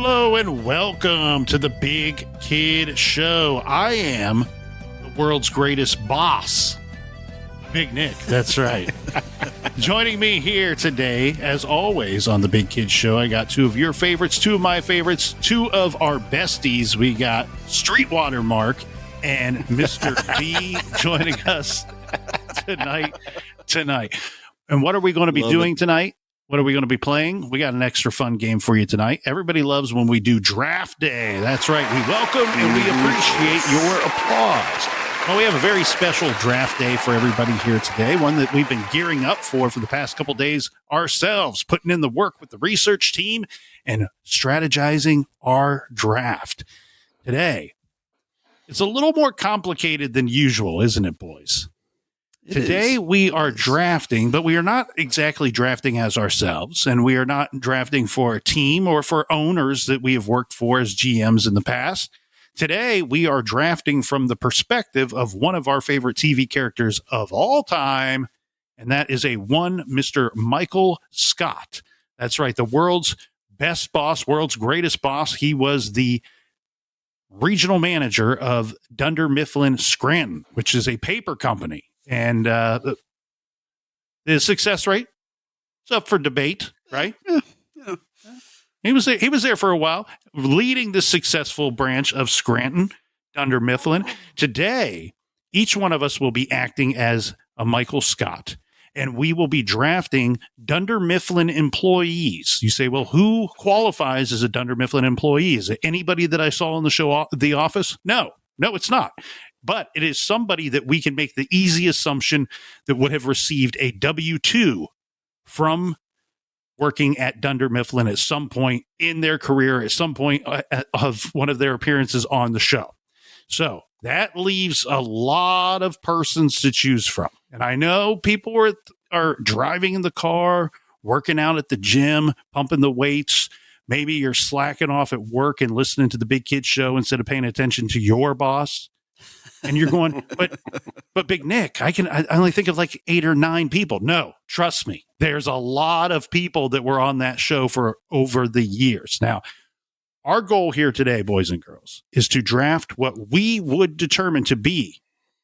Hello and welcome to the Big Kid Show. I am the world's greatest boss, Big Nick. That's right. Joining me here today, as always, on the Big Kid Show, I got two of your favorites, two of my favorites, two of our besties. We got Streetwater Mark and Mr. B joining us tonight. And what are we going to be doing tonight? What are we going to be playing? We got an extra fun game for you tonight. Everybody loves when we do draft day. That's right. We welcome and we appreciate your applause. Well, we have a very special draft day for everybody here today, one that we've been gearing up for the past couple days ourselves, putting in the work with the research team and strategizing our draft. Today, it's a little more complicated than usual, isn't it, boys? Today we are drafting, but we are not exactly drafting as ourselves, and we are not drafting for a team or for owners that we have worked for as GMs in the past. Today we are drafting from the perspective of one of our favorite TV characters of all time, and that is one Mr. Michael Scott. That's right, the world's best boss, world's greatest boss. He was the regional manager of Dunder Mifflin Scranton, which is a paper company. And the success rate is up for debate, right? Yeah. He was there for a while, leading the successful branch of Scranton, Dunder Mifflin. Today, each one of us will be acting as a Michael Scott, and we will be drafting Dunder Mifflin employees. You say, well, who qualifies as a Dunder Mifflin employee? Is it anybody that I saw on the show, The Office? No, it's not. But it is somebody that we can make the easy assumption that would have received a W-2 from working at Dunder Mifflin at some point in their career, at some point of one of their appearances on the show. So that leaves a lot of persons to choose from. And I know people are driving in the car, working out at the gym, pumping the weights. Maybe you're slacking off at work and listening to the Big Kid Show instead of paying attention to your boss. And you're going, but Big Nick, I only think of like 8 or 9 people. No, trust me. There's a lot of people that were on that show for over the years. Now, our goal here today, boys and girls, is to draft what we would determine to be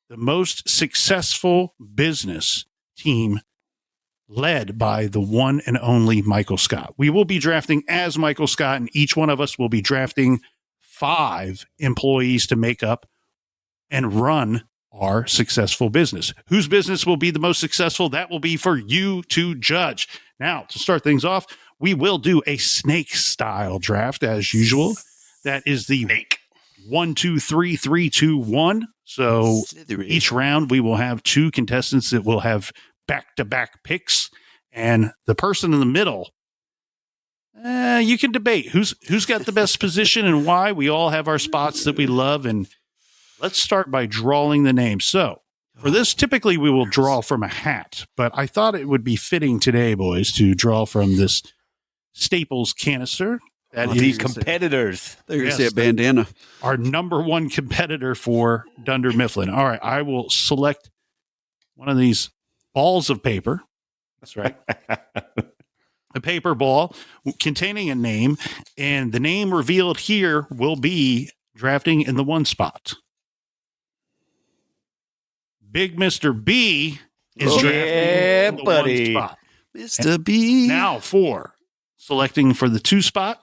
the most successful business team led by the one and only Michael Scott. We will be drafting as Michael Scott, and each one of us will be drafting 5 employees to make up and run our successful business. Whose business will be the most successful? That will be for you to judge. Now, to start things off, we will do a snake style draft as usual. That is the 1, 2, 3, 3, 2, 1. So each round we will have 2 contestants that will have back-to-back picks, and the person in the middle, you can debate who's got the best position and why. We all have our spots that we love, and let's start by drawing the names. So for this, typically we will draw from a hat, but I thought it would be fitting today, boys, to draw from this Staples canister. That is these competitors. They're going to say a bandana. Our number one competitor for Dunder Mifflin. All right, I will select one of these balls of paper. That's right. A paper ball containing a name, and the name revealed here will be drafting in the 1 spot. Big Mr. B is drafting in the 1 spot. Mr. B. Now for selecting for the 2 spot.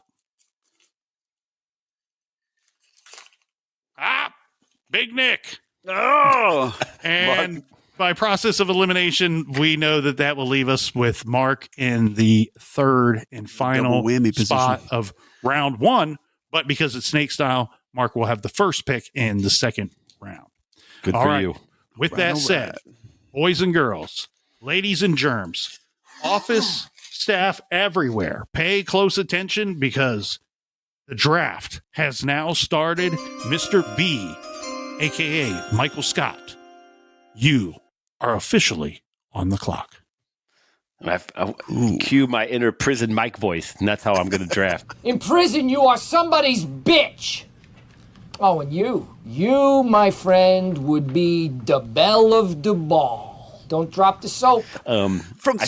Big Nick. Oh. And by process of elimination, we know that will leave us with Mark in the 3rd and final spot of round 1. But because it's snake style, Mark will have the first pick in the 2nd round. Good for you. With that said, boys and girls, ladies and germs, office staff everywhere, pay close attention because the draft has now started. Mr. B, a.k.a. Michael Scott, you are officially on the clock. I cue my inner prison Mike voice, and that's how I'm going to draft. In prison, you are somebody's bitch. Oh, and you, my friend, would be the belle of the ball. Don't drop the soap. I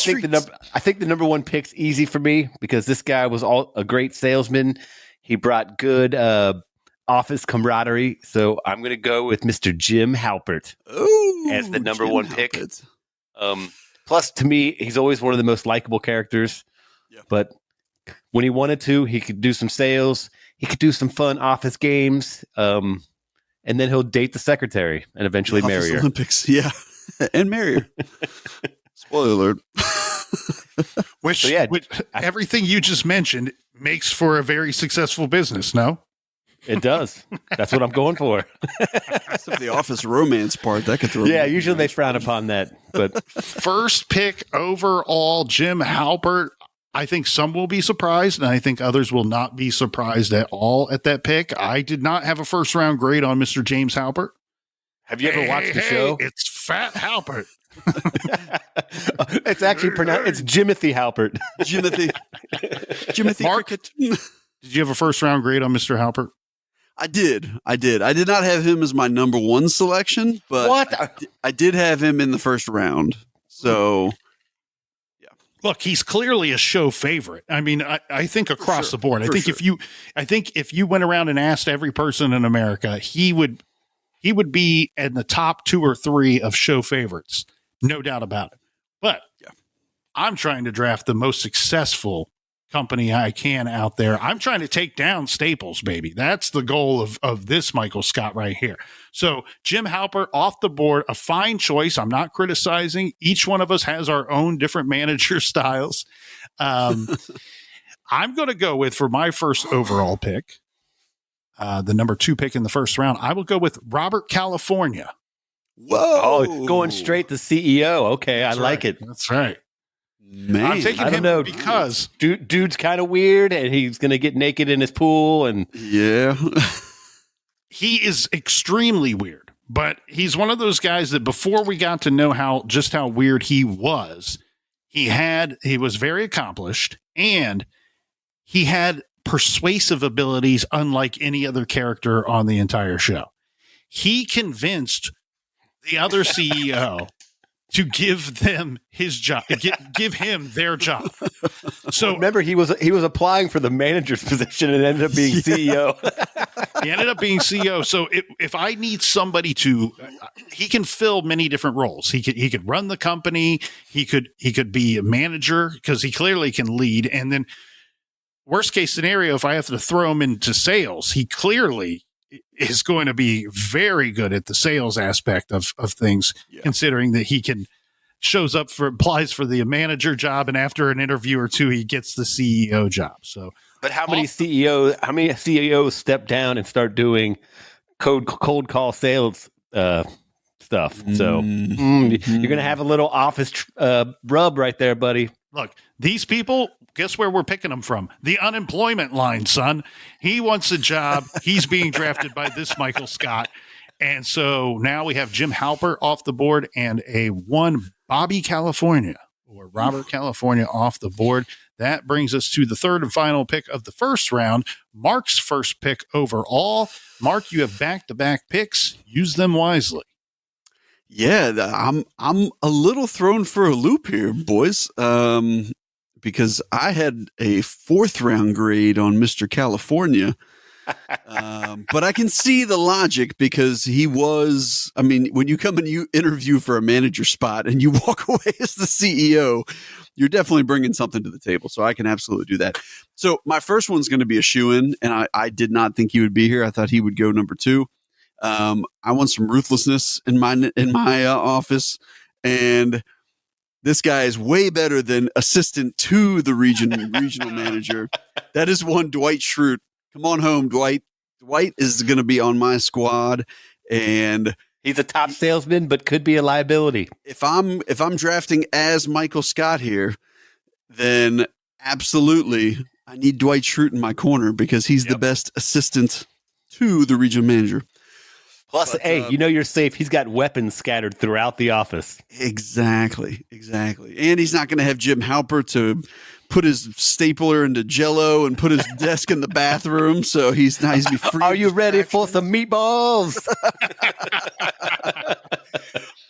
think the number 1 pick's easy for me because this guy was a great salesman. He brought good office camaraderie. So I'm going to go with Mr. Jim Halpert as the number one pick. Plus, to me, he's always one of the most likable characters. Yeah. But when he wanted to, he could do some sales. He could do some fun office games. And then he'll date the secretary and eventually marry her. Olympics, yeah. And marry her. Spoiler alert. Which everything you just mentioned makes for a very successful business, no? It does. That's what I'm going for. Except the office romance part, that could throw Yeah, usually they frown upon that. But first pick overall, Jim Halpert. I think some will be surprised, and I think others will not be surprised at all at that pick. I did not have a first round grade on Mr. James Halpert. Have you ever watched the show? It's Fat Halpert. It's actually pronounced. It's Jimothy Halpert. Jimothy. Mark, Cricket. did you have a first round grade on Mr. Halpert? I did. I did not have him as my number one selection, but What? I did have him in the first round. So, Look, he's clearly a show favorite. I mean, I think across the board. I think if you went around and asked every person in America, he would be in the top 2 or 3 of show favorites, no doubt about it. But I'm trying to draft the most successful company I can out there. I'm trying to take down Staples, baby. That's the goal of this Michael Scott right here. So Jim Halpert off the board, a fine choice. I'm not criticizing. Each one of us has our own different manager styles. I'm going to go with, for my first overall pick, the number 2 pick in the first round, I will go with Robert California. whoa. Oh, going straight to CEO. Okay, I like it. That's right. Man, I'm taking him because dude's kind of weird, and he's going to get naked in his pool, and yeah. he is extremely weird. But he's one of those guys that before we got to know how weird he was, he was very accomplished, and he had persuasive abilities unlike any other character on the entire show. He convinced the other CEO to give them his job, give him their job. So remember, he was applying for the manager's position and ended up being CEO. He ended up being CEO. So if I need somebody he can fill many different roles. He could run the company. He could be a manager because he clearly can lead. And then worst case scenario, if I have to throw him into sales, he clearly is going to be very good at the sales aspect of things, considering that he applies for the manager job, and after an interview or 2, he gets the CEO job. So, but how many CEOs step down and start doing cold call sales stuff? So you're going to have a little office rub right there, buddy. Look, these people, guess where we're picking them from? The unemployment line, son. He wants a job. He's being drafted by this Michael Scott. And so now we have Jim Halpert off the board and a 1 Bobby California or Robert California off the board. That brings us to the third and final pick of the first round, Mark's first pick overall. Mark, you have back-to-back picks. Use them wisely. Yeah, I'm a little thrown for a loop here, boys, because I had a 4th round grade on Mr. California, but I can see the logic because he was. I mean, when you come and you interview for a manager spot and you walk away as the CEO, you're definitely bringing something to the table. So I can absolutely do that. So my first one's going to be a shoo-in, and I did not think he would be here. I thought he would go number 2. I want some ruthlessness in my office, and this guy is way better than assistant to the regional manager. That is one Dwight Schrute. Come on home, Dwight. Dwight is going to be on my squad, and he's a top salesman, but could be a liability. If I'm drafting as Michael Scott here, then absolutely I need Dwight Schrute in my corner because he's the best assistant to the regional manager. Plus, hey, you're safe. He's got weapons scattered throughout the office. Exactly. And he's not going to have Jim Halpert to put his stapler into Jell-O and put his desk in the bathroom. So he's be free. Are you ready for some meatballs?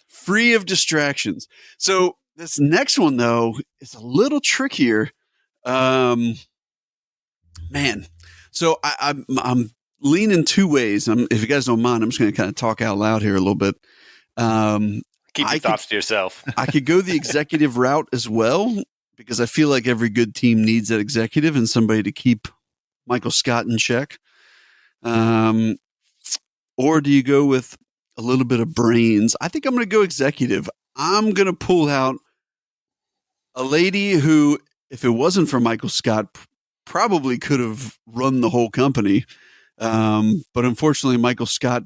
Free of distractions. So this next one, though, is a little trickier. Man. So I'm leaning two ways. If you guys don't mind, I'm just going to kind of talk out loud here a little bit. Keep your thoughts to yourself. I could go the executive route as well, because I feel like every good team needs that executive and somebody to keep Michael Scott in check. Or do you go with a little bit of brains? I think I'm going to go executive. I'm going to pull out a lady who, if it wasn't for Michael Scott, probably could have run the whole company. But unfortunately, Michael Scott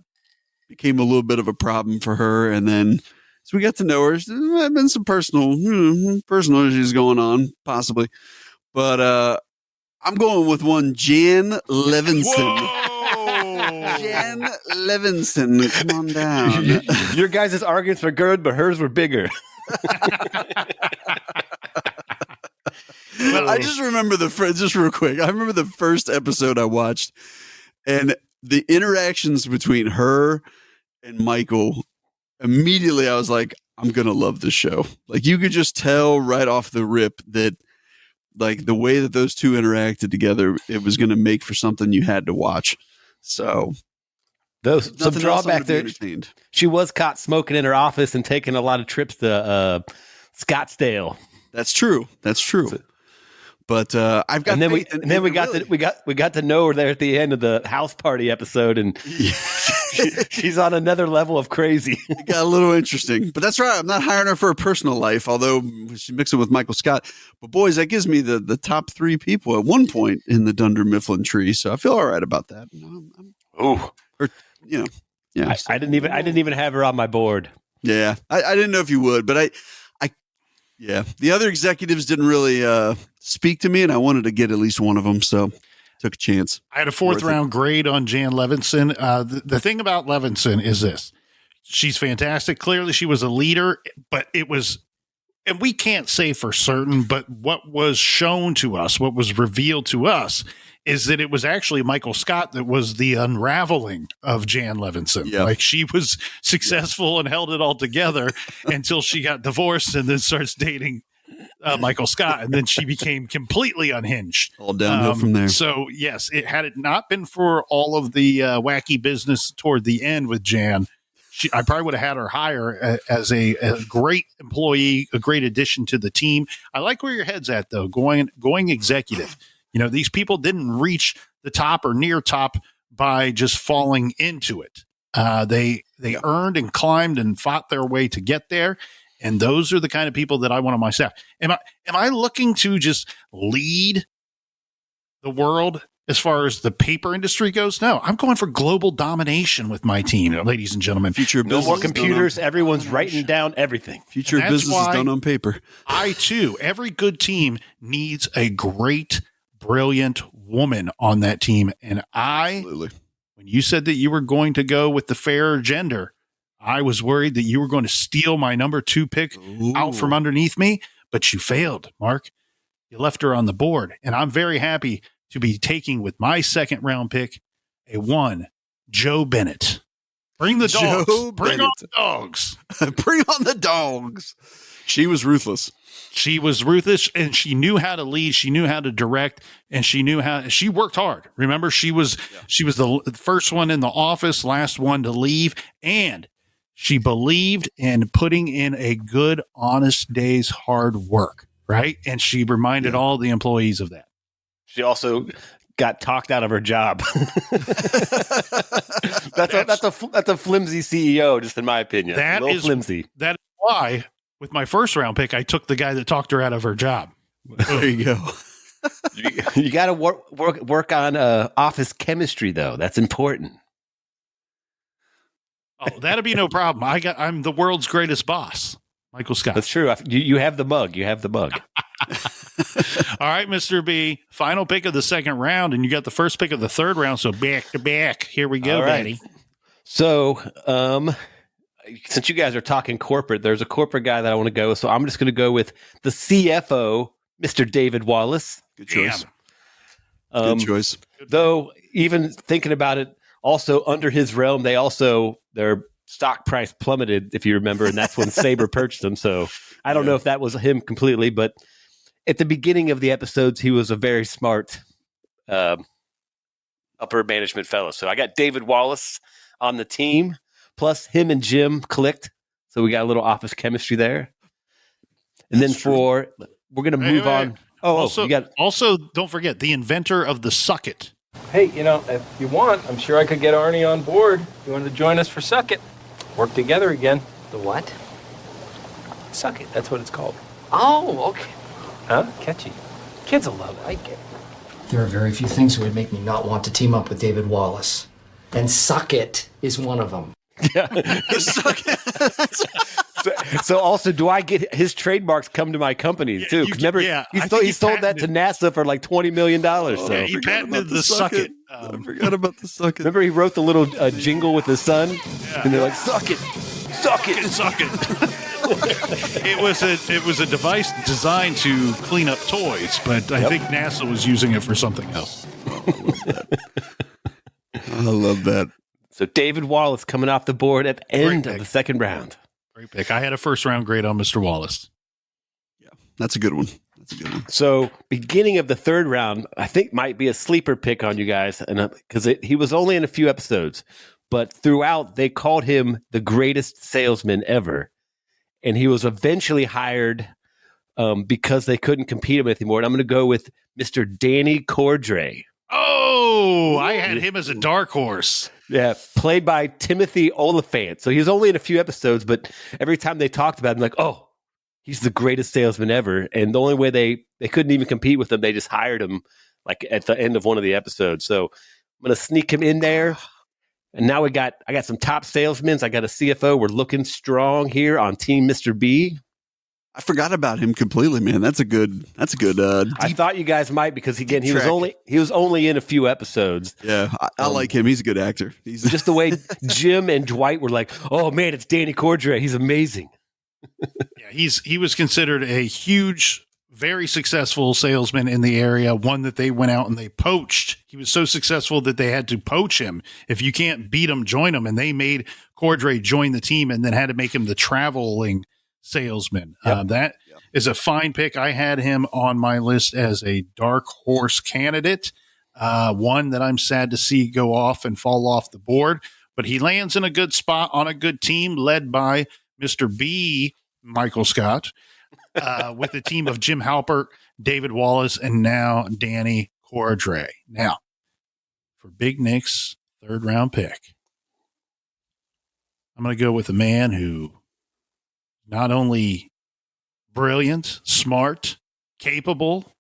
became a little bit of a problem for her. And then as we got to know her, there might have been some personal issues going on, possibly. But I'm going with one Jan Levinson. Whoa! Jan Levinson, come on down. Your guys' arguments were good, but hers were bigger. Well, I just remember just real quick. I remember the first episode I watched, and the interactions between her and Michael. Immediately, I was like, I'm gonna love this show. Like, you could just tell right off the rip that, like, the way that those two interacted together, it was gonna make for something you had to watch. So, Some drawback there. She was caught smoking in her office and taking a lot of trips to Scottsdale. That's true. But I've got, and then we got to know her there at the end of the house party episode, and she's on another level of crazy. It got a little interesting, but that's right. I'm not hiring her for her personal life, although she mixed it with Michael Scott. But boys, that gives me the top three people at one point in the Dunder Mifflin tree, so I feel all right about that. Yeah. I didn't even have her on my board. Yeah, I didn't know if you would, but yeah, the other executives didn't really speak to me, and I wanted to get at least one of them, so took a chance. I had a fourth round grade on Jan Levinson. The thing about Levinson is this. She's fantastic. Clearly, she was a leader, but it was, and we can't say for certain, but what was shown to us, what was revealed to us, is that it was actually Michael Scott that was the unraveling of Jan Levinson. Yep. Like, she was successful and held it all together until she got divorced and then starts dating Michael Scott. And then she became completely unhinged. All downhill from there. So, yes, had it not been for all of the wacky business toward the end with Jan, I probably would have had her higher as a great employee, a great addition to the team. I like where your head's at, though, going executive. You know, these people didn't reach the top or near top by just falling into it. They earned and climbed and fought their way to get there. And those are the kind of people that I want on my staff. Am I looking to just lead the world as far as the paper industry goes? No, I'm going for global domination with my team, ladies and gentlemen. Future no more computers. Everyone's writing down everything. Future business is done on paper. Every good team needs a great, brilliant woman on that team. And Absolutely. When you said that you were going to go with the fair gender, I was worried that you were going to steal my number 2 pick out from underneath me, but you failed, Mark. You left her on the board. And I'm very happy to be taking with my second round pick Joe Bennett. Bring the dogs. Bring on the dogs. Bring on the dogs. She was ruthless. She was ruthless, and she knew how to lead. She knew how to direct, and she worked hard. Remember, she was the first one in the office, last one to leave, and she believed in putting in a good, honest day's hard work, right? And she reminded all the employees of that. She also got talked out of her job. that's a flimsy CEO, just in my opinion. That is flimsy. That is why, with my first round pick, I took the guy that talked her out of her job. There you go. You got to work on office chemistry, though. That's important. Oh, that'd be no problem. I'm the world's greatest boss, Michael Scott. That's true. You have the mug. You have the mug. All right, Mr. B. Final pick of the second round, and you got the first pick of the third round. So back to back. Here we go, buddy. So, since you guys are talking corporate, there's a corporate guy that I want to go with. So I'm just going to go with the CFO, Mr. David Wallace. Good choice. Good choice. Though, even thinking about it, also under his realm, their stock price plummeted, if you remember, and that's when Sabre purchased them. So I don't know if that was him completely, but at the beginning of the episodes, he was a very smart upper management fellows. So I got David Wallace on the team, plus him and Jim clicked. So we got a little office chemistry there. And then we're going to move on. Also, don't forget the inventor of the Suck It. Hey, if you want, I'm sure I could get Arnie on board. You want to join us for Suck It? Work together again. The what? Suck It, that's what it's called. Oh, okay. Huh? Catchy. Kids will love it. I get it. There are very few things that would make me not want to team up with David Wallace. And Suck It is one of them. So also, do I get his trademarks come to my company too? Because remember, he sold that to NASA for like $20 million. So He patented the Suck It. I forgot about the Suck It. Remember, he wrote the little jingle with his son, and they're like, "Suck it, suck it, Suck It. It was a device designed to clean up toys, but I think NASA was using it for something else. I love that. So David Wallace coming off the board at the end of the second round. Great pick. I had a first round grade on Mr. Wallace. Yeah, that's a good one. So beginning of the third round, I think might be a sleeper pick on you guys, and because he was only in a few episodes, but throughout they called him the greatest salesman ever, and he was eventually hired because they couldn't compete him anymore. And I'm going to go with Mr. Danny Cordray. Oh, I had him as a dark horse. Yeah, played by Timothy Oliphant. So he was only in a few episodes, but every time they talked about him, like, oh, he's the greatest salesman ever. And the only way they couldn't even compete with him, they just hired him like at the end of one of the episodes. So I'm going to sneak him in there. And now I got some top salesmen. I got a CFO. We're looking strong here on Team Mr. B. I forgot about him completely, man. That's a good. I thought you guys might because again he was only in a few episodes. Yeah, I like him. He's a good actor. He's just the way Jim and Dwight were like, oh man, it's Danny Cordray. He's amazing. Yeah, he was considered a huge, very successful salesman in the area. One that they went out and they poached. He was so successful that they had to poach him. If you can't beat him, join him. And they made Cordray join the team and then had to make him the traveling salesman. That is a fine pick. I had him on my list as a dark horse candidate, one that I'm sad to see go off and fall off the board, but he lands in a good spot on a good team led by Mr. B, Michael Scott, with a team of Jim Halpert, David Wallace, and now Danny Cordray. Now, for Big Nick's third round pick, I'm going to go with a man who not only brilliant, smart, capable,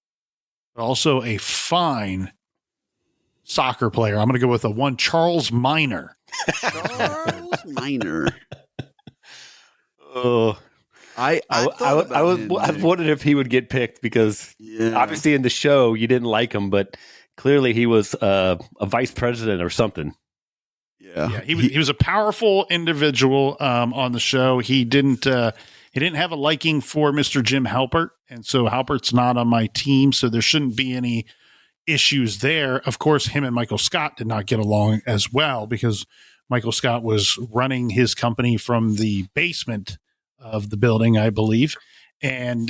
but also a fine soccer player. I'm going to go with one Charles Minor. Charles Minor. Oh, I wondered if he would get picked because obviously in the show you didn't like him, but clearly he was a vice president or something. Yeah, he was a powerful individual on the show. He didn't have a liking for Mr. Jim Halpert, and so Halpert's not on my team, so there shouldn't be any issues there. Of course, him and Michael Scott did not get along as well because Michael Scott was running his company from the basement of the building, I believe, and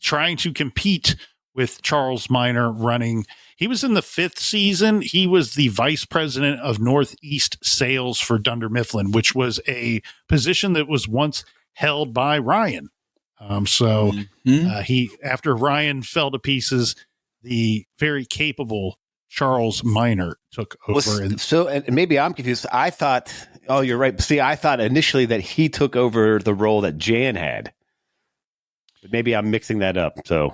trying to compete with Charles Minor running. He was in the 5th season. He was the vice president of Northeast sales for Dunder Mifflin, which was a position that was once held by Ryan. He, after Ryan fell to pieces, the very capable Charles Minor took over. And maybe I'm confused. I thought, oh, you're right. See, I thought initially that he took over the role that Jan had, but maybe I'm mixing that up. So.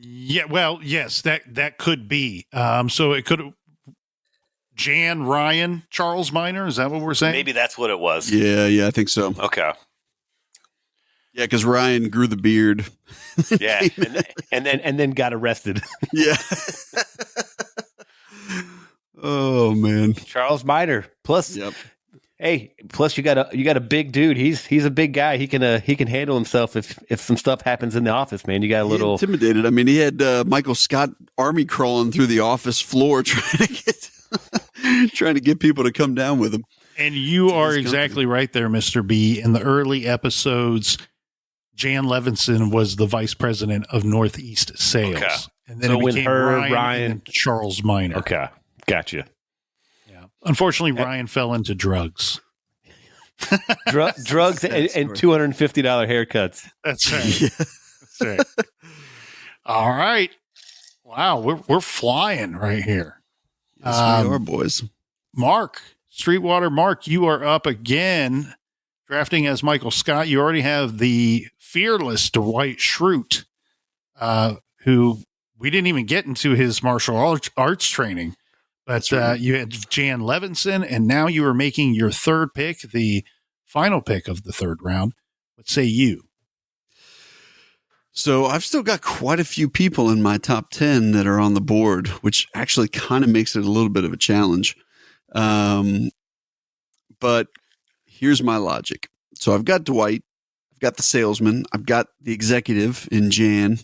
Yeah, well, yes, that could be. So it could Jan, Ryan, Charles Minor. Is that what we're saying? Maybe that's what it was. Yeah, I think so. Okay. Yeah, because Ryan grew the beard. Yeah, and then got arrested. Yeah. Oh man, Charles Minor. Plus, hey, plus you got a big dude. He's a big guy. He can handle himself if some stuff happens in the office. Man, you got a little intimidated. I mean, he had Michael Scott army crawling through the office floor trying to get people to come down with him. And you are exactly right there, Mr. B. In the early episodes, Jan Levinson was the vice president of Northeast sales. Okay. And then it became Ryan and Charles Minor. Okay. Gotcha. Yeah. Unfortunately, Ryan fell into drugs. Drugs and $250 haircuts. That's right. Yeah. That's right. All right. Wow, we're flying right here. Yes, we are, boys. Mark, Streetwater Mark, you are up again, drafting as Michael Scott. You already have the fearless Dwight Schrute, who we didn't even get into his martial arts training. But you had Jan Levinson, and now you are making your third pick, the final pick of the third round. What say you? So I've still got quite a few people in my top 10 that are on the board, which actually kind of makes it a little bit of a challenge. But here's my logic. So I've got Dwight, I've got the salesman, I've got the executive in Jan,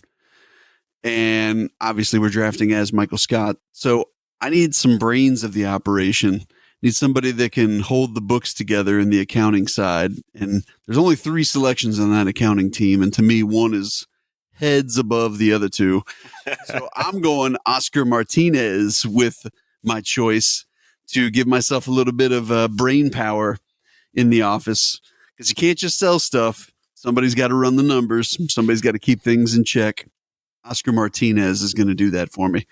and obviously we're drafting as Michael Scott. So I need some brains of the operation. Need somebody that can hold the books together in the accounting side. And there's only 3 selections on that accounting team. And to me, one is heads above the other 2. So I'm going Oscar Martinez with my choice to give myself a little bit of brain power in the office, because you can't just sell stuff. Somebody's got to run the numbers. Somebody's got to keep things in check. Oscar Martinez is going to do that for me.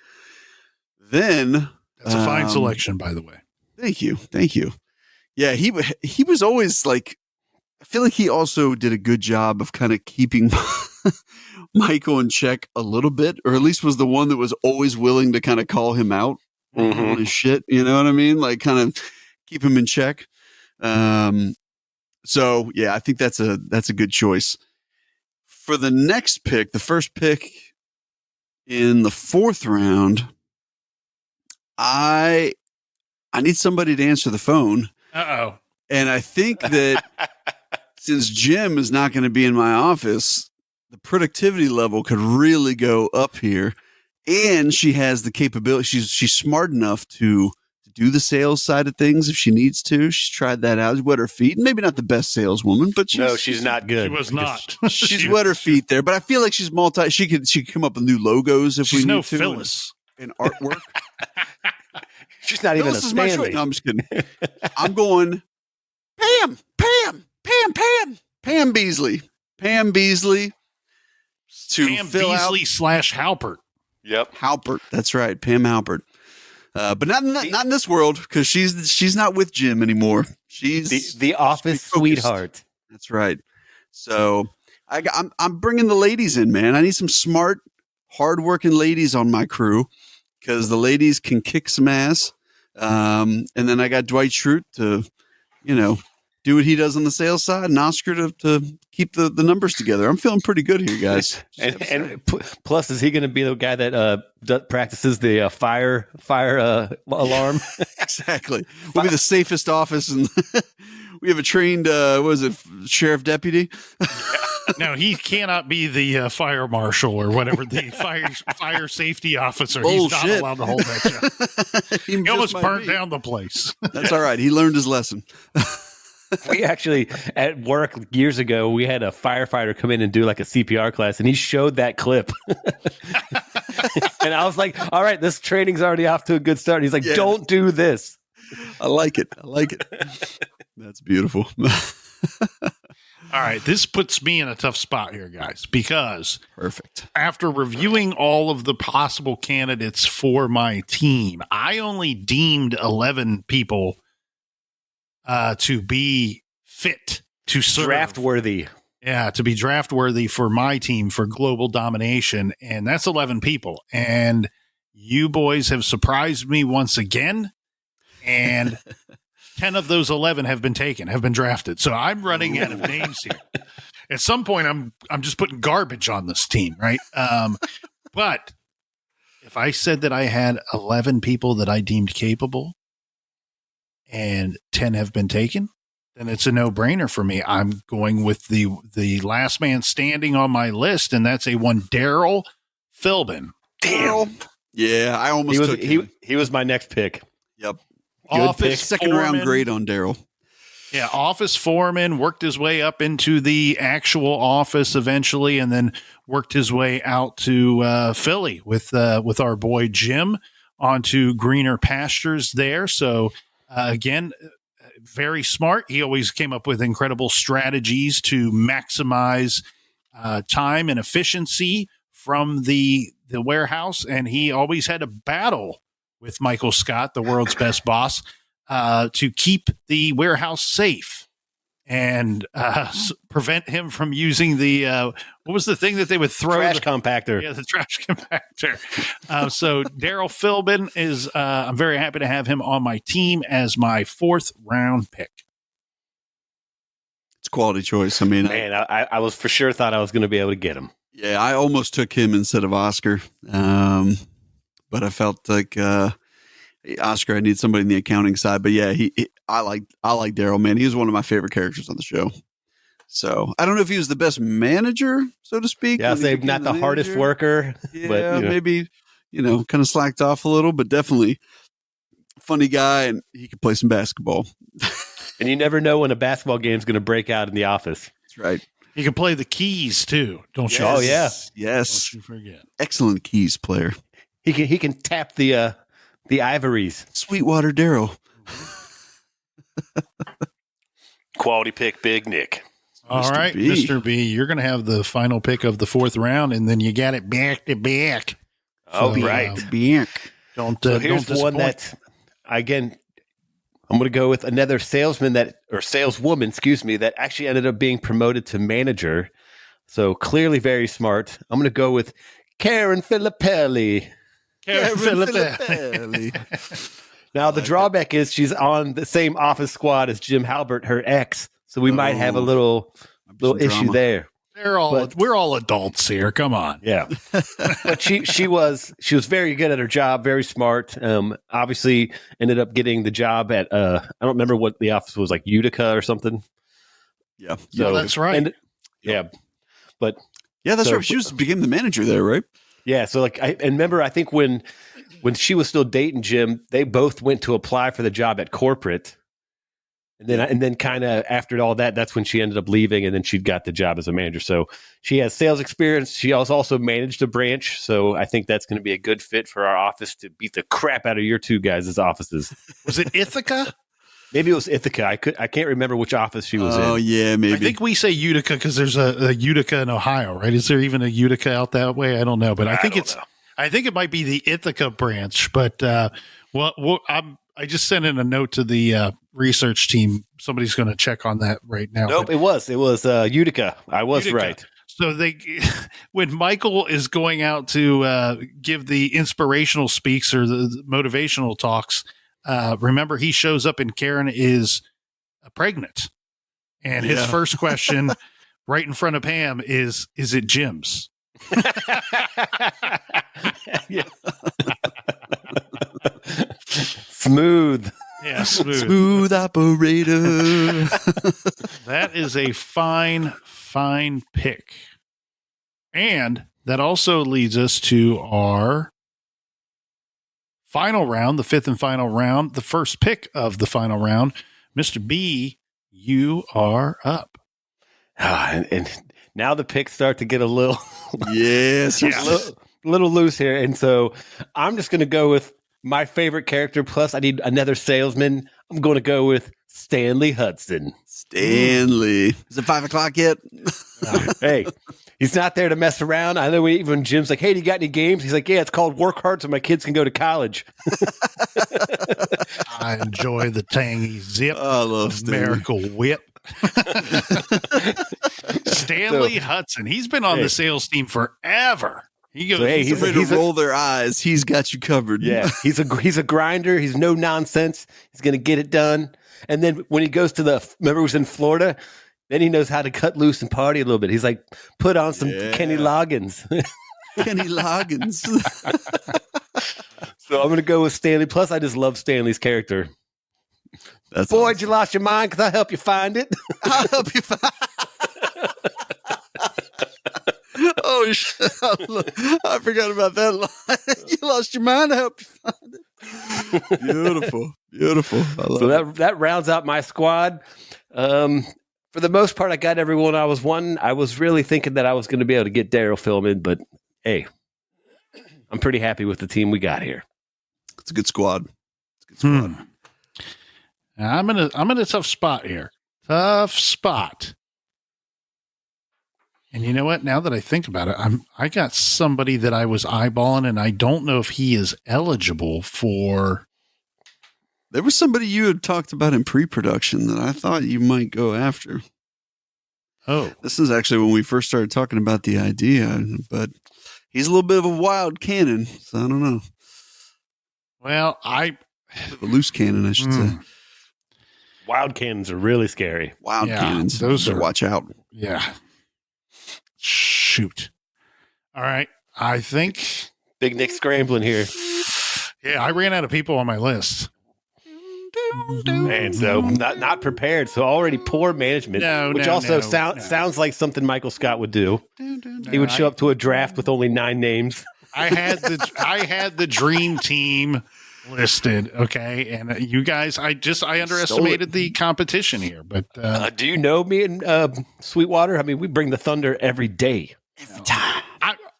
Then That's a fine selection, by the way. Thank you. Yeah, he was always like, I feel like he also did a good job of kind of keeping Michael in check a little bit, or at least was the one that was always willing to kind of call him out on his shit. You know what I mean? Like kind of keep him in check. So yeah, I think that's a good choice. For the next pick, the first pick in the 4th round, I need somebody to answer the phone. Uh-oh. And I think that since Jim is not going to be in my office, the productivity level could really go up here. And she has the capability. She's smart enough to do the sales side of things if she needs to. She's tried that out. She's wet her feet. Maybe not the best saleswoman, but she's not good. She was not. She's wet her feet there. But I feel like she's she could come up with new logos if we need to. She's no Phyllis. And artwork. She's not even a Stanley. No, I'm just kidding. I'm going Pam Beasley. Pam Beasley to Pam fill Beasley out / Halpert. Yep. Halpert. That's right, Pam Halpert. But not in this world, because she's not with Jim anymore. She's the office sweetheart. That's right. So I'm bringing the ladies in, man. I need some smart, hardworking ladies on my crew, because the ladies can kick some ass. And then I got Dwight Schrute to, do what he does on the sales side, and Oscar to keep the numbers together. I'm feeling pretty good here, guys. and plus, is he going to be the guy that practices the fire alarm? Exactly. We'll be the safest office, and we have a trained, sheriff deputy? No, he cannot be the fire marshal or whatever, the fire safety officer. Bullshit. He's not allowed to hold that job. He almost burnt down the place. That's all right. He learned his lesson. We actually, at work years ago, we had a firefighter come in and do like a CPR class, and he showed that clip. And I was like, all right, this training's already off to a good start. And he's like, don't do this. I like it. That's beautiful. All right, this puts me in a tough spot here, guys, because perfect. After reviewing all of the possible candidates for my team, I only deemed 11 people to be fit to serve. Draft worthy. Yeah, to be draft worthy for my team for global domination. And that's 11 people. And you boys have surprised me once again. And 10 of those 11 have been drafted. So I'm running out of names here. At some point, I'm just putting garbage on this team, right? But if I said that I had 11 people that I deemed capable and 10 have been taken, then it's a no-brainer for me. I'm going with the last man standing on my list, and that's one Daryl Philbin. Damn. Yeah, I almost took him. He was my next pick. Yep. Office second round grade on Daryl. Yeah, office foreman, worked his way up into the actual office eventually, and then worked his way out to Philly with our boy Jim onto greener pastures there. So again, very smart. He always came up with incredible strategies to maximize time and efficiency from the warehouse, and he always had a battle with Michael Scott, the world's best boss, to keep the warehouse safe and prevent him from using the what was the thing that they would throw? Trash compactor. Yeah, the trash compactor. So Daryl Philbin is I'm very happy to have him on my team as my 4th round pick. It's a quality choice. I mean, Man, I was for sure thought I was going to be able to get him. yeah, I almost took him instead of Oscar, but I felt like Oscar, I need somebody in the accounting side. But yeah, I like Daryl, man. He was one of my favorite characters on the show. So I don't know if he was the best manager, so to speak. Yeah, I'll say not the hardest worker. Yeah, but, maybe, kind of slacked off a little, but definitely funny guy, and he could play some basketball. And you never know when a basketball game is going to break out in the office. That's right. He can play the keys too, don't you? Oh, yeah. Yes. Don't you forget. Excellent keys player. He can tap the ivories. Sweetwater Daryl. Quality pick, Big Nick. All Mr. right, B. Mr. B, you're going to have the final pick of the 4th round, and then you got it back to back. Oh, So, right. Don't So here's don't one disappoint. that, again, I'm going to go with another saleswoman, that actually ended up being promoted to manager. So clearly very smart. I'm going to go with Karen Filippelli. Karen Filippelli. Now, the drawback is she's on the same office squad as Jim Halbert, her ex. So we might have a little some issue drama. there. We're all adults here. Come on. Yeah. But she was very good at her job, very smart. Obviously ended up getting the job at I don't remember what the office was, like Utica or something. Yeah. Yeah, that's right. And, yeah. But Yeah, that's So- right. She became the manager there, right? yeah, so like I remember, I think when she was still dating Jim, they both went to apply for the job at corporate. And then kind of after all that, that's when she ended up leaving, and then she got the job as a manager. So she has sales experience. She also managed a branch. So I think that's going to be a good fit for our office to beat the crap out of your two guys' offices. Was it Ithaca? Maybe it was Ithaca. I can't remember which office she was Oh, in. yeah, maybe. I think we say Utica because there's a Utica in Ohio, right? Is there even a Utica out that way? I don't know, but I think it might be the Ithaca branch. But I just sent in a note to the research team. Somebody's going to check on that right now. Nope, But it was Utica. I was Utica. right. So when Michael is going out to give the inspirational speaks or the motivational talks, remember he shows up and Karen is pregnant, and his first question, right in front of Pam, is it Jim's? Yeah. Smooth. Yeah, smooth. Smooth operator. That is a fine pick. And that also leads us to our final round, the 5th and final round, the first pick of the final round. Mr. B, you are up. And now the picks start to get a little, Yes. little loose here. And so I'm just going to go with my favorite character. Plus, I need another salesman. I'm going to go with Stanley Hudson. Stanley. Is it 5 o'clock yet? Hey, he's not there to mess around. I know even Jim's like, hey, do you got any games? He's like, yeah, it's called Work Hard so my kids can go to college. I enjoy the tangy zip. I love Stanley. Miracle Whip. Stanley Hudson. He's been on the sales team forever. He goes. So, hey, He's ready to roll their eyes. He's got you covered. Yeah, he's a grinder. He's no nonsense. He's going to get it done. And then when he goes to remember he was in Florida, then he knows how to cut loose and party a little bit. He's like, put on some Kenny Loggins. Kenny Loggins. So I'm going to go with Stanley. Plus, I just love Stanley's character. That's Boyd, you lost your mind? Because I'll help you find it. I'll help you find. Oh shit! I forgot about that line. You lost your mind. I help you find it. Beautiful, beautiful. I love So that rounds out my squad. For the most part, I got everyone I was really thinking that I was going to be able to get Daryl Philbin, but hey, I'm pretty happy with the team we got here. It's a good squad. It's a good squad. Now, I'm in a tough spot here. Tough spot. And you know what? Now that I think about it, I got somebody that I was eyeballing, and I don't know if he is eligible for. There was somebody you had talked about in pre-production that I thought you might go after. Oh, This is actually when we first started talking about the idea, but he's a little bit of a wild cannon, so I don't know. well, A loose cannon, I should say. Wild cannons are really scary. Wild Yeah, cannons. those So are- watch out. Yeah. Shoot. All right. I think. Big Nick scrambling here. Yeah, I ran out of people on my list. And so not prepared. So already poor management, which also sounds like something Michael Scott would do. He would show up to a draft with only 9 names. I had the dream team listed. Okay. And you guys, I underestimated the competition here, but Do you know me and Sweetwater? I mean, we bring the Thunder every day. Every time.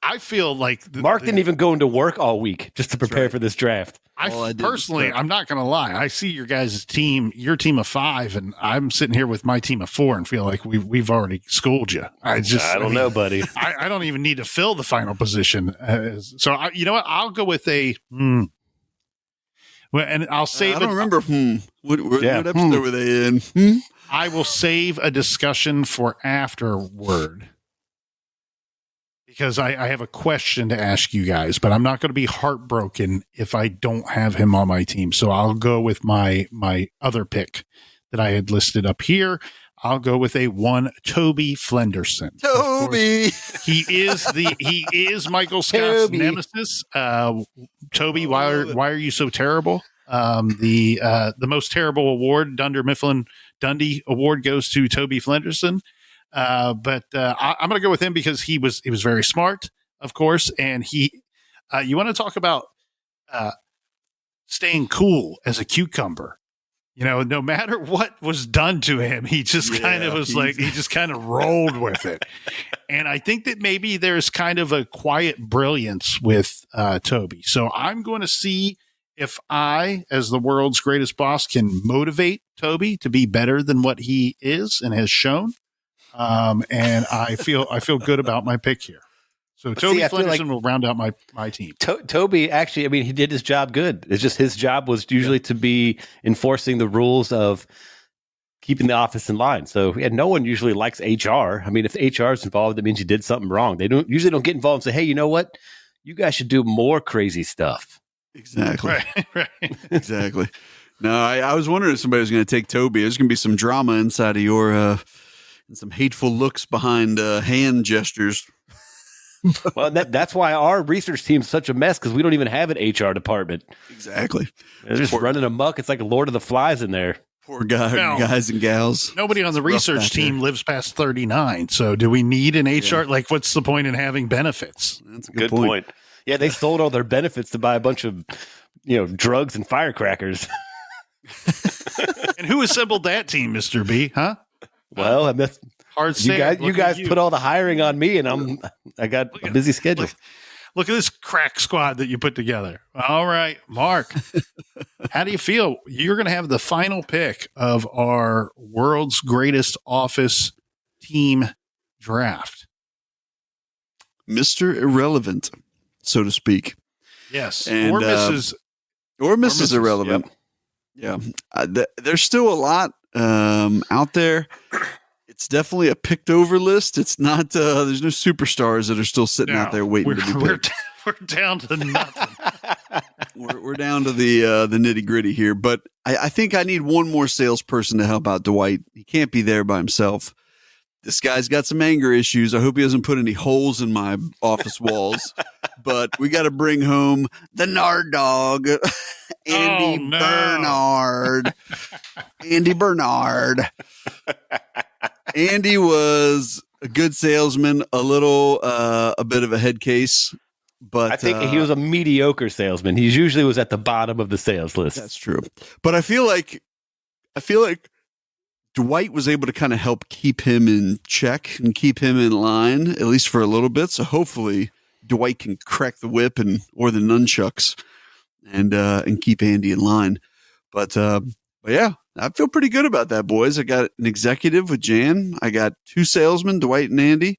I feel like Mark didn't even go into work all week just to prepare for this draft. All I did personally, was I'm not going to lie. I see your guys' team, your team of 5, and I'm sitting here with my team of 4 and feel like we've already schooled you. I don't know, buddy. I don't even need to fill the final position. So you know what? I'll go with a. Well, and I'll save. I don't remember. What episode were they in? I will save a discussion for afterward. Because I have a question to ask you guys, but I'm not going to be heartbroken if I don't have him on my team. So I'll go with my other pick that I had listed up here. I'll go with a Toby Flenderson. Toby. He is Michael Scott's nemesis. Toby, why are you so terrible? The most terrible award, Dunder Mifflin Dundee Award, goes to Toby Flenderson. I'm going to go with him because he was very smart, of course, and you want to talk about staying cool as a cucumber. You know, no matter what was done to him, he just kind of rolled with it. And I think that maybe there's kind of a quiet brilliance with Toby. So I'm going to see if I, as the world's greatest boss, can motivate Toby to be better than what he is and has shown. And I feel good about my pick here. So Toby Flenderson will round out my team. Toby, actually, I mean, he did his job good. It's just his job was usually to be enforcing the rules of keeping the office in line. So no one usually likes HR. I mean, if HR is involved, that means you did something wrong. They don't get involved and say, hey, you know what? You guys should do more crazy stuff. Exactly. Right. Exactly. No, I was wondering if somebody was going to take Toby. There's going to be some drama inside of your and some hateful looks behind hand gestures. Well, that's why our research team's such a mess, because we don't even have an HR department. Exactly. They're just running amok. It's like a Lord of the Flies in there. Poor guys and gals. Nobody on the research team lives past 39. So do we need an HR? Like, what's the point in having benefits? That's a Good point. Yeah, they sold all their benefits to buy a bunch of, drugs and firecrackers. And who assembled that team, Mr. B? Huh? Well, that's hard. You guys put all the hiring on me, and I got a busy schedule. Look at this crack squad that you put together. All right, Mark, how do you feel? You're going to have the final pick of our world's greatest office team draft. Mr. Irrelevant, so to speak. Yes, and, or Mrs. Or Mrs. Irrelevant. Yep. Yeah, there's still a lot out there. It's definitely a picked over list. It's not. There's no superstars that are still sitting out there waiting to be picked. We're down to nothing. we're down to the nitty gritty here. But I think I need one more salesperson to help out Dwight. He can't be there by himself. This guy's got some anger issues. I hope he doesn't put any holes in my office walls. But we got to bring home the Nard Dog, Andy Bernard. Andy Bernard. Andy was a good salesman, a bit of a head case, but I think he was a mediocre salesman. He usually was at the bottom of the sales list. That's true. But I feel like Dwight was able to kind of help keep him in check and keep him in line, at least for a little bit. So hopefully Dwight can crack the whip or the nunchucks and keep Andy in line. But yeah, I feel pretty good about that, boys. I got an executive with Jan. I got 2 salesmen, Dwight and Andy.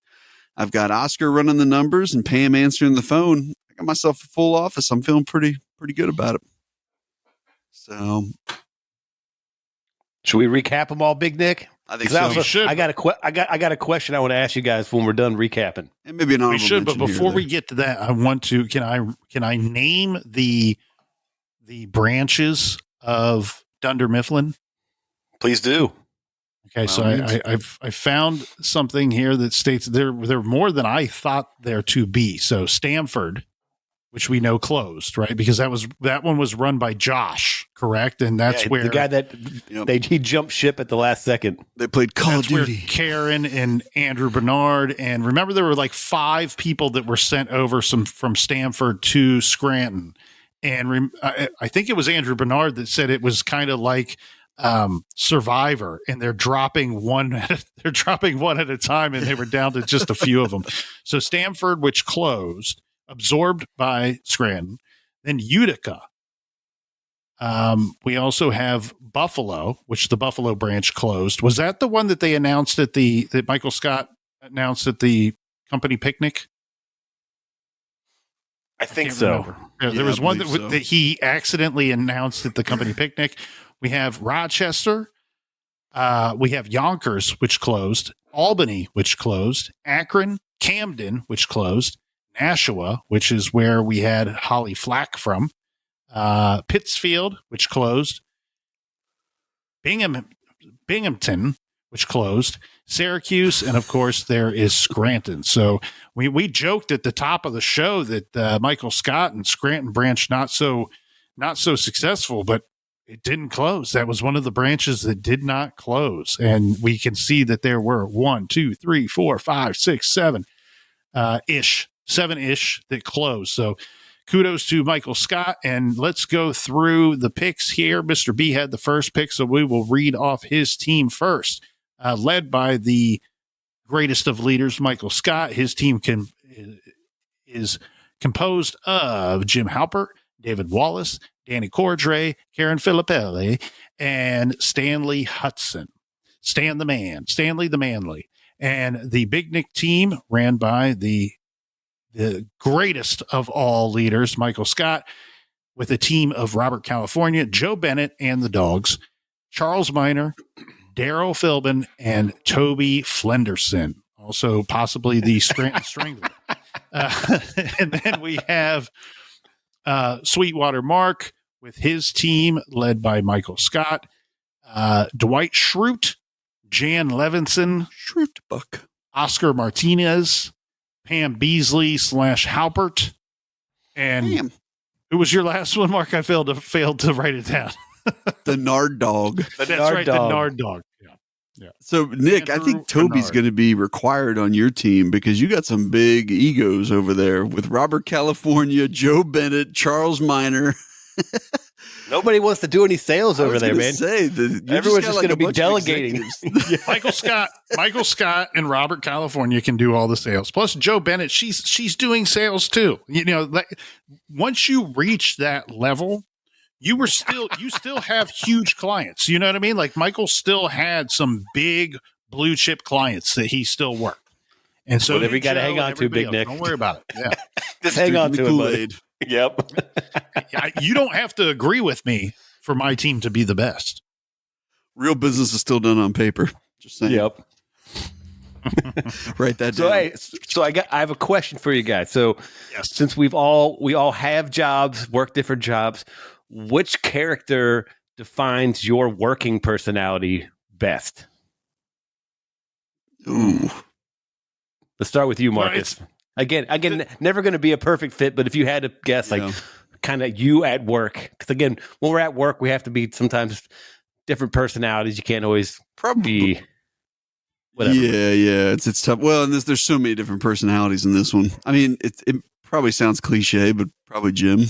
I've got Oscar running the numbers and Pam answering the phone. I got myself a full office. I'm feeling pretty good about it. So, should we recap them all, Big Nick? I think so. We should. I got a question I want to ask you guys when we're done recapping. And maybe an honorable We should, but mention before here or we get to that, I want to can I name the branches of Dunder Mifflin? Please do. Okay, so I found something here that states they're more than I thought there to be. So Stamford, which we know closed, right? Because that one was run by Josh, correct? And that's where the guy that he jumped ship at the last second. They played Call of Duty. Karen and Andrew Bernard, and remember there were like 5 people that were sent over from Stamford to Scranton, and I think it was Andrew Bernard that said it was kind of like Survivor, and they're dropping one at a time, and they were down to just a few of them. So Stamford, which closed, absorbed by Scranton, then Utica. We also have Buffalo, which the Buffalo branch closed. Was that the one that they announced that Michael Scott announced at the company picnic? I think so. Yeah, there was one that he accidentally announced at the company picnic. We have Rochester. We have Yonkers, which closed. Albany, which closed. Akron, Camden, which closed. Nashua, which is where we had Holly Flack from. Pittsfield, which closed. Binghamton, which closed. Syracuse, and of course there is Scranton. So we joked at the top of the show that Michael Scott and Scranton branch not so successful, but it didn't close. That was one of the branches that did not close, and we can see that there were 1, 2, 3, 4, 5, 6, 7 7-ish that closed. So kudos to Michael Scott, and let's go through the picks here. Mr. B had the first pick, so we will read off his team first. Led by the greatest of leaders, Michael Scott. His team is composed of Jim Halpert, David Wallace, Danny Cordray, Karen Filippelli, and Stanley Hudson. Stanley the Manly. And the Big Nick team ran by the greatest of all leaders, Michael Scott, with a team of Robert California, Joe Bennett and the Dogs, Charles Miner, Daryl Philbin, and Toby Flenderson, also possibly the Scranton Strangler. And then we have Sweetwater Mark with his team led by Michael Scott, Dwight Schrute, Jan Levinson, Schrutebuck, Oscar Martinez, Pam Beasley / Halpert, and Pam. Who was your last one, Mark? I failed to write it down. The Nard Dog. That's right, the Nard Dog. Yeah. So, Nick, I think Toby's going to be required on your team because you got some big egos over there with Robert California, Joe Bennett, Charles Miner. Nobody wants to do any sales over there, man. Everyone's just going to be delegating. Michael Scott, and Robert California can do all the sales. Plus, Joe Bennett, she's doing sales too. You know, once you reach that level, you still have huge clients. You know what I mean? Like Michael still had some big blue chip clients that he still worked. And so whatever you got to hang on to, Big Nick. Don't worry about it. Yeah. Just hang on to it, buddy. Yep. You don't have to agree with me for my team to be the best. Real business is still done on paper. Just saying. Yep. Write that down. So I have a question for you guys. So yes. Since we all have jobs, work different jobs, which character defines your working personality best? Ooh. Let's start with you, Marcus. Again, never going to be a perfect fit, but if you had to guess, like kind of you at work, because again, when we're at work, we have to be sometimes different personalities. You can't always be whatever. Yeah, it's tough. Well, and there's so many different personalities in this one. I mean, it probably sounds cliche, but probably Jim,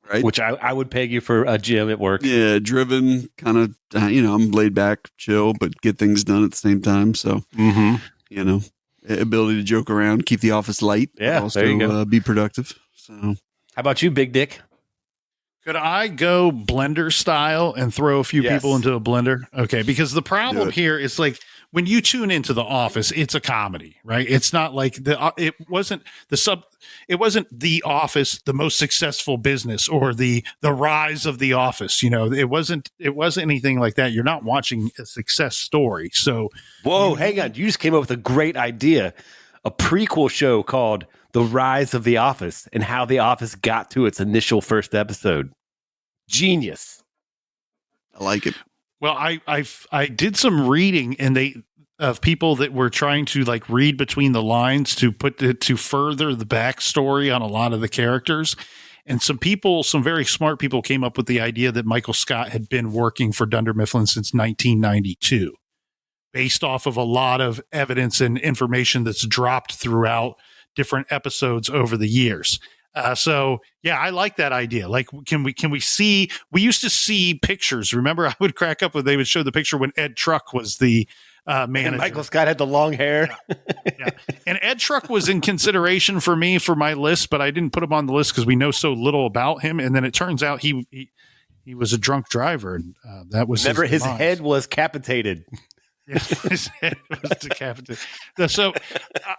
right? Which I would peg you for a Jim at work. Yeah, driven, kind of. I'm laid back, chill, but get things done at the same time. So, ability to joke around, keep the office light. Yeah, also there you go. Be productive. So, how about you, Big Dick? Could I go blender style and throw a few Yes. people into a blender? Okay, because the problem Do it. here is like when you tune into The Office, it's a comedy, right? It's not like it wasn't The Office, the most successful business, or the rise of The Office. You know, it wasn't anything like that. You're not watching a success story. So, Whoa, hang on. You just came up with a great idea. A prequel show called The Rise of the Office and how The Office got to its initial first episode. Genius. I like it. well, I did some reading of people that were trying to like read between the lines to further the backstory on a lot of the characters. And some very smart people came up with the idea that Michael Scott had been working for Dunder Mifflin since 1992, based off of a lot of evidence and information that's dropped throughout different episodes over the years. So yeah, I like that idea. Like, can we see, we used to see pictures. Remember, I would crack up when they would show the picture when Ed Truck was the manager. And Michael Scott had the long hair. Yeah. And Ed Truck was in consideration for me for my list, but I didn't put him on the list because we know so little about him. And then it turns out he was a drunk driver, and that was Remember, his demise. head was capitated. Yeah, his head was decapitated. So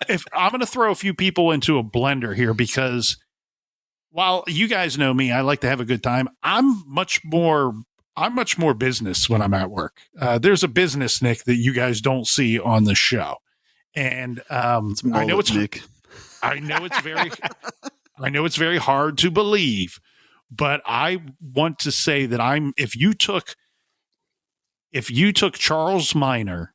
if I'm going to throw a few people into a blender here, because while you guys know me, I like to have a good time. I'm much more business when I'm at work. There's a business Nick that you guys don't see on the show. And I know it's Nick. I know it's very hard to believe, but I want to say that if you took Charles Minor,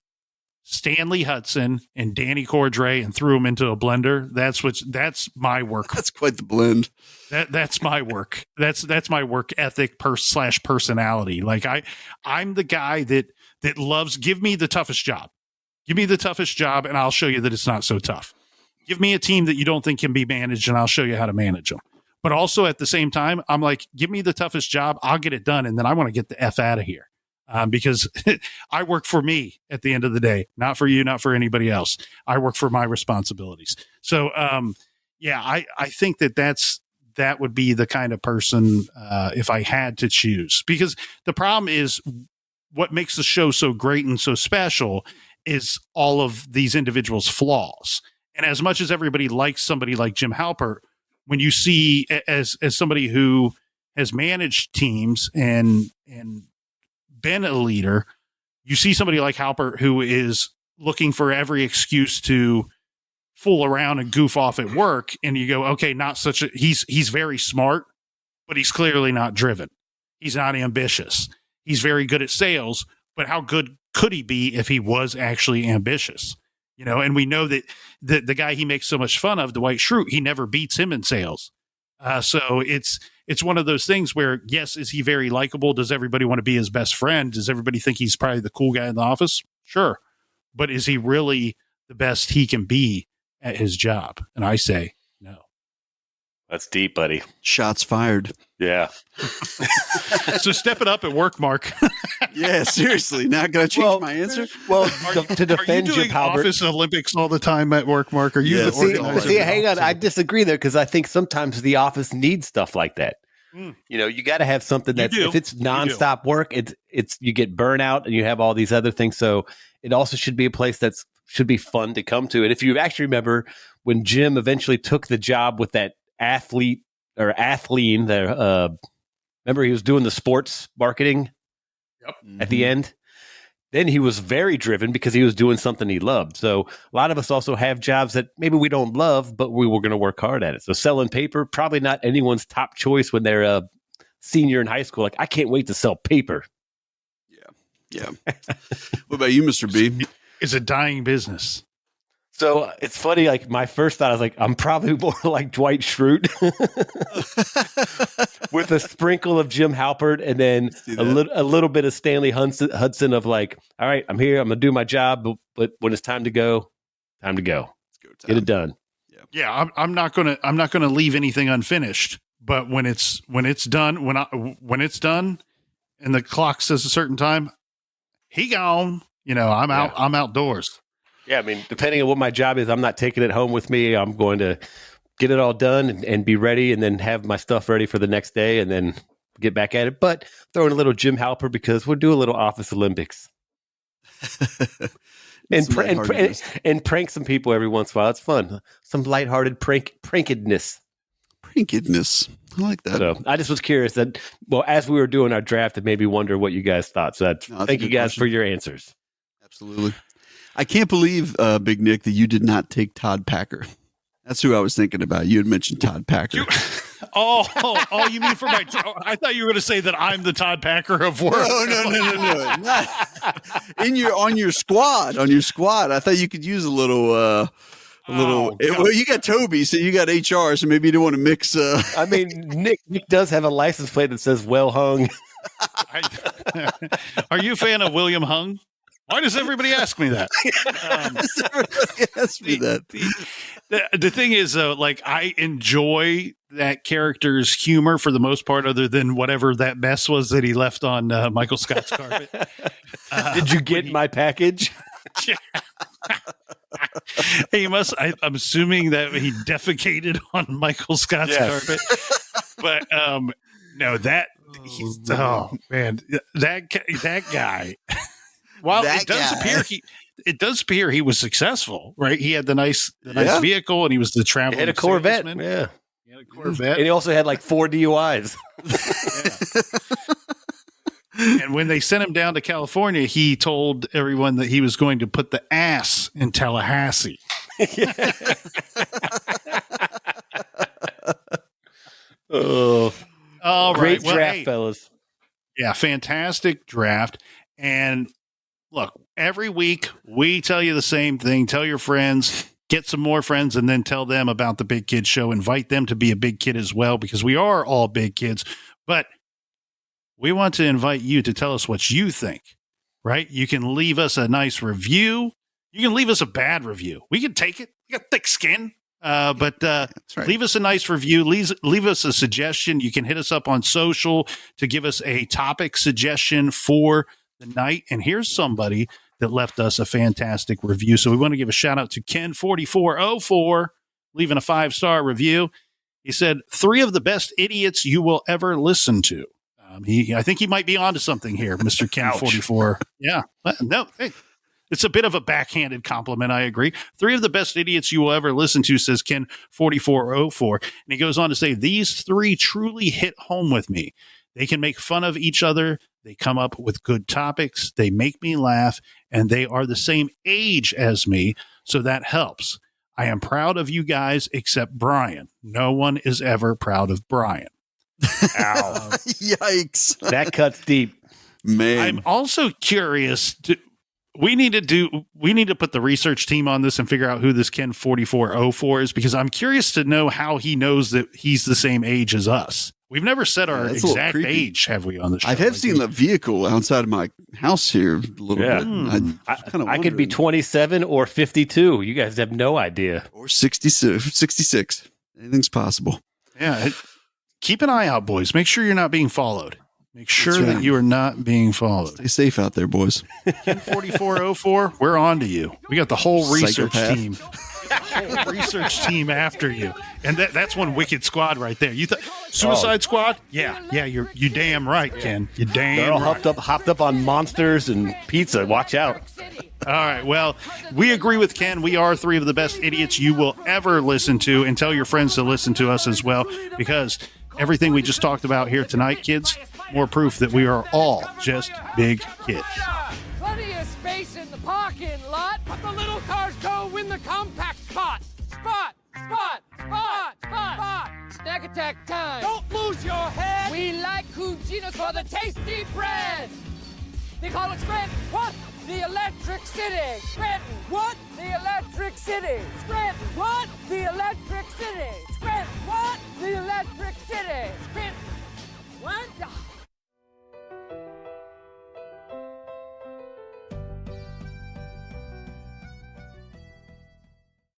Stanley Hudson, and Danny Cordray and threw them into a blender, that's my work. That's quite the blend. That's my work. That's my work ethic / personality. Like I'm the guy that loves, give me the toughest job. Give me the toughest job and I'll show you that it's not so tough. Give me a team that you don't think can be managed and I'll show you how to manage them. But also at the same time, I'm like, give me the toughest job. I'll get it done. And then I want to get the F out of here. Because I work for me at the end of the day, not for you, not for anybody else. I work for my responsibilities. So, yeah, I think that would be the kind of person if I had to choose. Because the problem is what makes the show so great and so special is all of these individuals' flaws. And as much as everybody likes somebody like Jim Halpert, when you see as somebody who has managed teams and been a leader, you see somebody like Halpert who is looking for every excuse to fool around and goof off at work, and you go, okay, he's very smart, but he's clearly not driven. He's not ambitious. He's very good at sales, but how good could he be if he was actually ambitious? You know, and we know that the guy he makes so much fun of, Dwight Schrute, he never beats him in sales. So it's one of those things where, yes, is he very likable? Does everybody want to be his best friend? Does everybody think he's probably the cool guy in the office? Sure. But is he really the best he can be at his job? And I say no. That's deep, buddy. Shots fired. Yeah. So step it up at work, Mark. Yeah, seriously. Now going to change my answer? Well, to defend Are you Jim doing Halpert. Office Olympics all the time at work, Mark? Are you Yeah, the see- organizer? See, hang on. I disagree there because I think sometimes the office needs stuff like that. Mm. You know, you got to have something that's, do. if it's nonstop work, it's you get burnout and you have all these other things. So it also should be a place that's should be fun to come to. And if you actually remember when Jim eventually took the job with that athlete or Athleen, remember he was doing the sports marketing at the end. Then he was very driven because he was doing something he loved. So a lot of us also have jobs that maybe we don't love, but we were going to work hard at it. So selling paper, probably not anyone's top choice when they're a senior in high school. Like, I can't wait to sell paper. Yeah. What about you, Mr. B? It's a dying business. So it's funny. Like, my first thought, I was like, I'm probably more like Dwight Schrute with a sprinkle of Jim Halpert and then a little bit of Stanley Hudson of like, all right, I'm here. I'm going to do my job. But when it's time to go, time to go. Get it done. Yeah, I'm not gonna leave anything unfinished. But when it's done, when it's done, and the clock says a certain time, he gone. You know, I'm out. I'm outdoors. Yeah, I mean, depending on what my job is, I'm not taking it home with me. I'm going to get it all done and be ready and then have my stuff ready for the next day and then get back at it. But throw in a little Jim Halper because we'll do a little Office Olympics. And prank some people every once in a while. It's fun. Some lighthearted prankedness. Prankedness. I like that. So I just was curious that, well, as we were doing our draft, it made me wonder what you guys thought. So thank you guys for your answers. Absolutely. I can't believe, Big Nick, that you did not take Todd Packer. That's who I was thinking about. You had mentioned Todd Packer. You mean for my? I thought you were going to say that I'm the Todd Packer of work. No. Not on your squad. On your squad, I thought you could use a little. Well, you got Toby, so you got HR, so maybe you don't want to mix. I mean, Nick does have a license plate that says "well hung." Are you a fan of William Hung? Why does everybody ask me that? The thing is, though, like I enjoy that character's humor for the most part, other than whatever that mess was that he left on Michael Scott's carpet. Did you get my package? He must. I'm assuming that he defecated on Michael Scott's carpet. But no, that man, that guy. Well, it does appear he was successful, right? He had the nice vehicle, and he was the traveling. He had a Corvette, salesman. He had a Corvette, and he also had like 4 DUIs. And when they sent him down to California, he told everyone that he was going to put the ass in Tallahassee. Oh, all right, great draft, fellas. Yeah, fantastic draft. And look, every week we tell you the same thing. Tell your friends, get some more friends, and then tell them about the Big Kid Show. Invite them to be a big kid as well, because we are all big kids. But we want to invite you to tell us what you think, right? You can leave us a nice review. You can leave us a bad review. We can take it. We got thick skin. But right. Leave us a nice review. Leave us a suggestion. You can hit us up on social to give us a topic suggestion for the night. And here's somebody that left us a fantastic review. So we want to give a shout out to Ken4404, leaving a 5-star review. He said, 3 of the best idiots you will ever listen to. I think he might be onto something here, Mr. Ken44. Yeah. No, hey, it's a bit of a backhanded compliment. I agree. 3 of the best idiots you will ever listen to, says Ken4404. And he goes on to say, these 3 truly hit home with me. They can make fun of each other. They come up with good topics. They make me laugh, and they are the same age as me. So that helps. I am proud of you guys, except Brian. No one is ever proud of Brian. Ow. Yikes. That cuts deep. Man. I'm also curious. We need to put the research team on this and figure out who this Ken4404 is, because I'm curious to know how he knows that he's the same age as us. We've never said our exact age, have we, on the show? I have seen the vehicle outside of my house here a little bit. I could be 27 or 52. You guys have no idea. Or 66. Anything's possible. Yeah. Keep an eye out, boys. Make sure you're not being followed. Make sure that you are not being followed. Stay safe out there, boys. Ken4404, we're on to you. We got the whole research team. Research team after you, and that's one wicked squad right there. You Suicide Squad? Yeah, you damn right, Ken. You damn. They're all right. hopped up on monsters and pizza. Watch out. All right. Well, we agree with Ken. We are 3 of the best idiots you will ever listen to, and tell your friends to listen to us as well, because everything we just talked about here tonight, kids, more proof that we are all just big kids. Plenty of space in the parking lot, but the little cars go in the compact spot. Spot. Snack attack time. Don't lose your head. We like Cugino's for the tasty bread. They call it Scranton. What? The Electric City. Scranton. What? The Electric City. Scranton. What? The Electric City. Scranton. What? The Electric